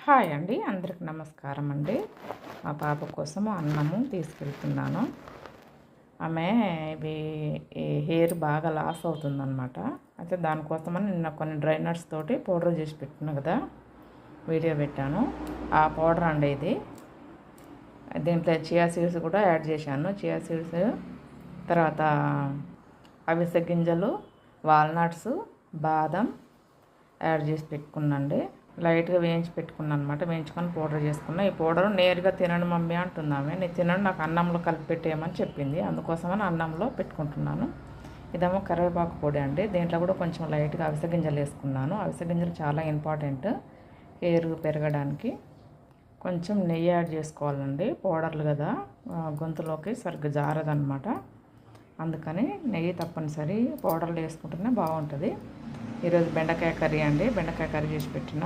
Hi అండి, అందరికి నమస్కారం అండి. మా పాప కోసం అన్నము తీసుకెళ్తున్నాను. ఆమె హెయిర్ బాగా లాస్ అవుతుందన్నమాట. అయితే దానికోసమని నిన్న కొన్ని డ్రై నట్స్ తోటి పౌడర్ చేసి పెట్టినా కదా, వీడియో పెట్టాను. ఆ పౌడర్ అండి ఇది. దీంట్లో చియా సీడ్స్ కూడా యాడ్ చేశాను. చియా సీడ్స్, తర్వాత అవిసె గింజలు, వాల్నట్స్, బాదం యాడ్ చేసి పెట్టుకున్నాండి. లైట్గా వేయించి పెట్టుకున్నాను అనమాట. వేయించుకొని పౌడర్ చేసుకున్నా. ఈ పౌడర్ నేరుగా తినను మమ్మీ అంటున్నామే. నేను తినను, నాకు అన్నంలో కలిపి పెట్టేయమని చెప్పింది. అందుకోసమని అన్నంలో పెట్టుకుంటున్నాను. ఇదేమో కరివేపాకు పొడి అండి. దీంట్లో కూడా కొంచెం లైట్గా అవిసె గింజలు వేసుకున్నాను. అవిసె గింజలు చాలా ఇంపార్టెంట్ హెయిర్ పెరగడానికి. కొంచెం నెయ్యి యాడ్ చేసుకోవాలండి. పౌడర్లు కదా, గొంతులోకి సరిగ్గా జారదనమాట. అందుకని నెయ్యి తప్పనిసరి. పౌడర్లు వేసుకుంటేనే బాగుంటుంది. ఈరోజు బెండకాయ కర్రీ అండి. బెండకాయ కర్రీ చేసి పెట్టిన.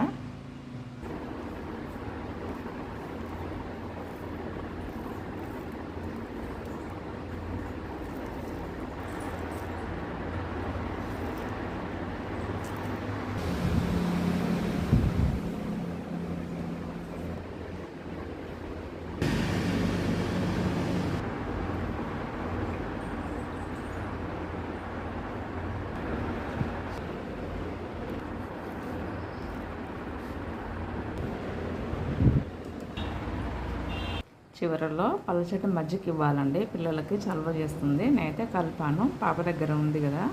చివరలో పలచటి మజ్జిగ ఇవ్వాలండి. పిల్లలకి చలవ చేస్తుంది. నేనైతే కలిపాను, పాప దగ్గర ఉంది కదా.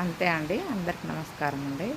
అంతే అండి. అందరికి నమస్కారం అండి.